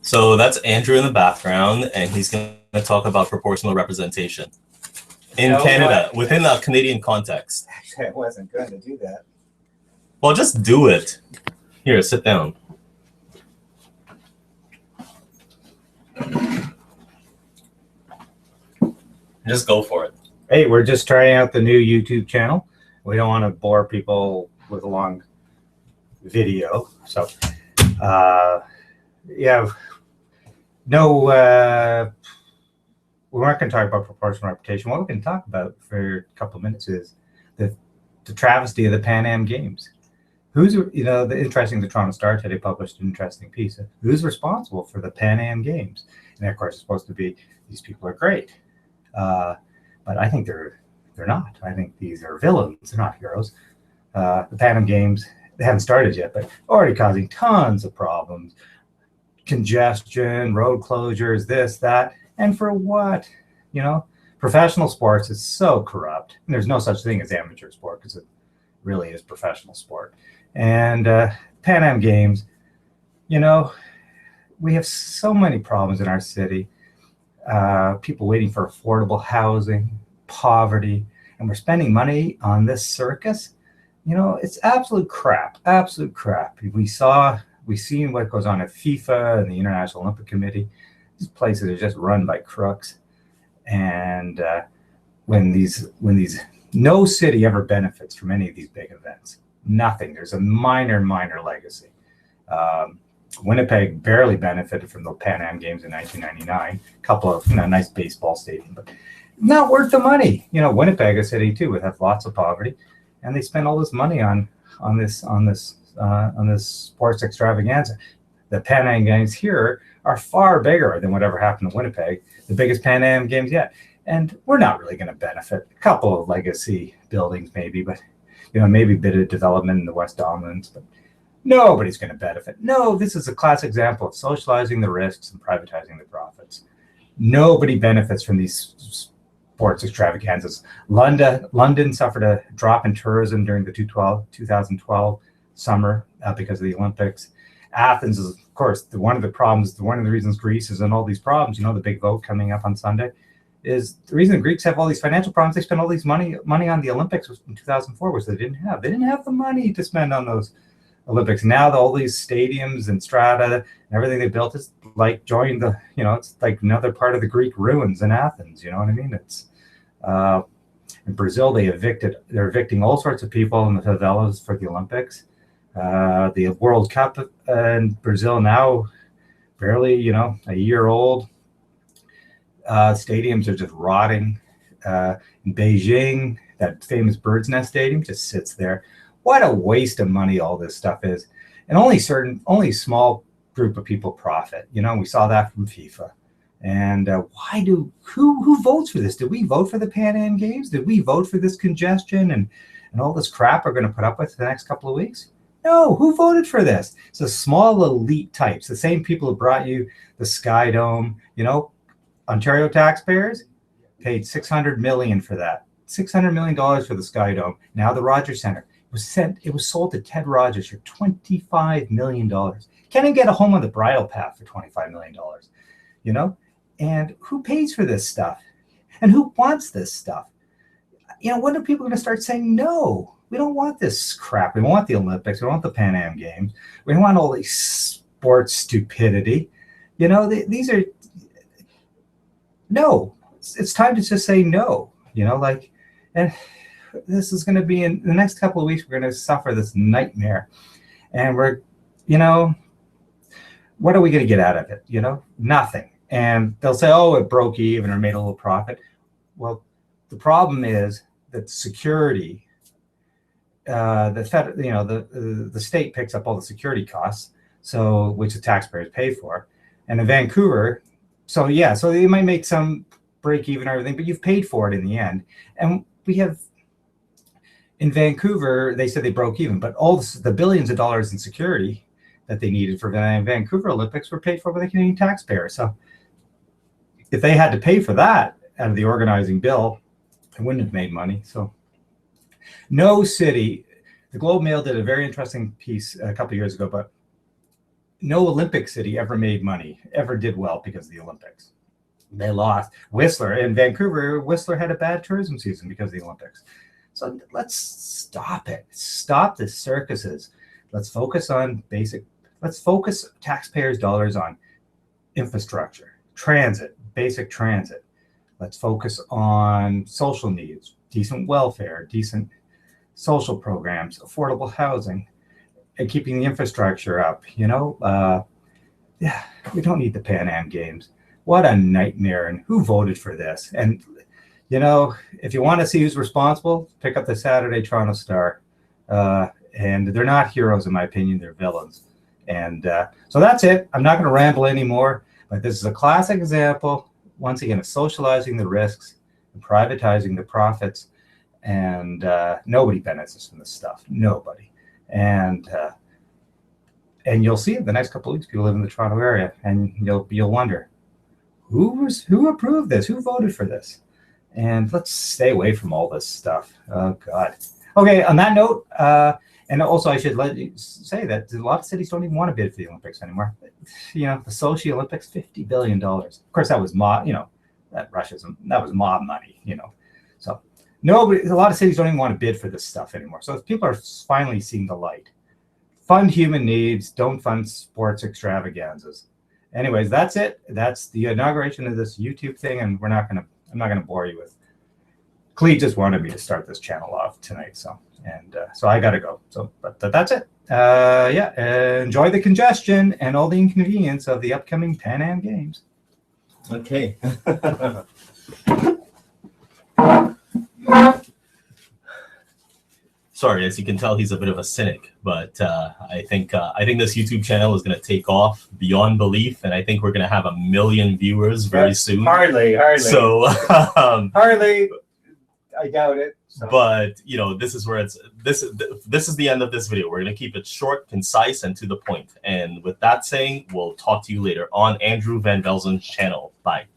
So that's Andrew in the background, and he's going to talk about proportional representation in Canada, within a Canadian context. Actually, I wasn't going to do that. Well, just do it. Here, sit down. Just go for it. Hey, we're just trying out the new YouTube channel. We don't want to bore people with a long video. So, yeah, no, we weren't going to talk about proportional representation. What we can talk about for a couple of minutes is the travesty of the Pan Am Games. The Toronto Star today published an interesting piece of who's responsible for the Pan Am Games. And of course, it's supposed to be these people are great. But I think they're not. I think these are villains. They're not heroes. The Pan Am Games, they haven't started yet, but already causing tons of problems. Congestion, road closures, this, that. And for what? Professional sports is so corrupt. And there's no such thing as amateur sport because it really is professional sport. And Pan Am Games, we have so many problems in our city. People waiting for affordable housing, poverty, and we're spending money on this circus. It's absolute crap, absolute crap. We've seen what goes on at FIFA and the International Olympic Committee. These places are just run by crooks. And when no city ever benefits from any of these big events, nothing. There's a minor legacy. Winnipeg barely benefited from the Pan Am Games in 1999. A couple of nice baseball stadium, but not worth the money. Winnipeg, a city too, would have lots of poverty, and they spend all this money on this sports extravaganza. The Pan Am Games here are far bigger than whatever happened in Winnipeg, the biggest Pan Am Games yet. And we're not really going to benefit. A couple of legacy buildings maybe, but maybe a bit of development in the West Dominants, but nobody's going to benefit. No, this is a classic example of socializing the risks and privatizing the profits. Nobody benefits from these sports extravaganzas. London suffered a drop in tourism during the 2012 summer because of the Olympics. Athens is, of course, one of the reasons Greece is in all these problems. The big vote coming up on Sunday is the reason the Greeks have all these financial problems. They spent all these money on the Olympics in 2004, which they didn't have. They didn't have the money to spend on those Olympics. Now all these stadiums and strata and everything they built is like it's like another part of the Greek ruins in Athens. You know what I mean? It's in Brazil they're evicting all sorts of people in the favelas for the Olympics. The World Cup in Brazil now barely a year old. Stadiums are just rotting. In Beijing, that famous bird's nest stadium just sits there. What a waste of money all this stuff is. And only a small group of people profit. We saw that from FIFA. And who votes for this? Did we vote for the Pan Am Games? Did we vote for this congestion and all this crap we're going to put up with for the next couple of weeks? No, who voted for this? It's the small elite types, the same people who brought you the Sky Dome. Ontario taxpayers paid $600 million for that. $600 million for the Sky Dome. Now the Rogers Centre. It was sold to Ted Rogers for $25 million. Can't even get a home on the bridle path for $25 million. And who pays for this stuff? And who wants this stuff? When are people going to start saying, no, we don't want this crap. We don't want the Olympics. We don't want the Pan Am Games. We don't want all these sports stupidity. These are, no, it's time to just say no, and this is going to be in the next couple of weeks, we're going to suffer this nightmare. And we're, what are we going to get out of it? Nothing. And they'll say, oh, it broke even or made a little profit. Well, the problem is that security, the state picks up all the security costs, which the taxpayers pay for. And in Vancouver, so they might make some break even or everything, but you've paid for it in the end. And we have, in Vancouver, they said they broke even, but all the billions of dollars in security that they needed for the Vancouver Olympics were paid for by the Canadian taxpayer. So if they had to pay for that out of the organizing bill, they wouldn't have made money. So no city, the Globe Mail did a very interesting piece a couple of years ago, but no Olympic city ever made money, ever did well because of the Olympics. They lost. Whistler in Vancouver, Whistler had a bad tourism season because of the Olympics. So let's stop it. Stop the circuses. Let's focus on let's focus taxpayers' dollars on infrastructure, transit, basic transit. Let's focus on social needs, decent welfare, decent social programs, affordable housing, and keeping the infrastructure up. Yeah, we don't need the Pan Am Games. What a nightmare, and who voted for this? And, if you want to see who's responsible, pick up the Saturday Toronto Star. And they're not heroes, in my opinion, they're villains. And so that's it. I'm not going to ramble anymore, but this is a classic example, once again, of socializing the risks and privatizing the profits. And nobody benefits from this stuff. Nobody. And you'll see in the next couple of weeks, people live in the Toronto area, and you'll wonder, who approved this? Who voted for this? And let's stay away from all this stuff. Oh, God. Okay, on that note, and also I should let you say that a lot of cities don't even want to bid for the Olympics anymore. The Sochi Olympics, $50 billion. Of course, that was mob money, So a lot of cities don't even want to bid for this stuff anymore. So people are finally seeing the light. Fund human needs, don't fund sports extravaganzas. Anyways, that's it. That's the inauguration of this YouTube thing, and I'm not gonna bore you with. Clee just wanted me to start this channel off tonight, so I gotta go. So, but that's it. Enjoy the congestion and all the inconvenience of the upcoming Pan Am Games. Okay. Sorry, as you can tell, he's a bit of a cynic, but I think this YouTube channel is going to take off beyond belief, and I think we're going to have 1 million viewers very soon. Hardly. So hardly. I doubt it. So. But this is where this is the end of this video. We're going to keep it short, concise, and to the point. And with that saying, we'll talk to you later on Andrew Van Velzen's channel. Bye.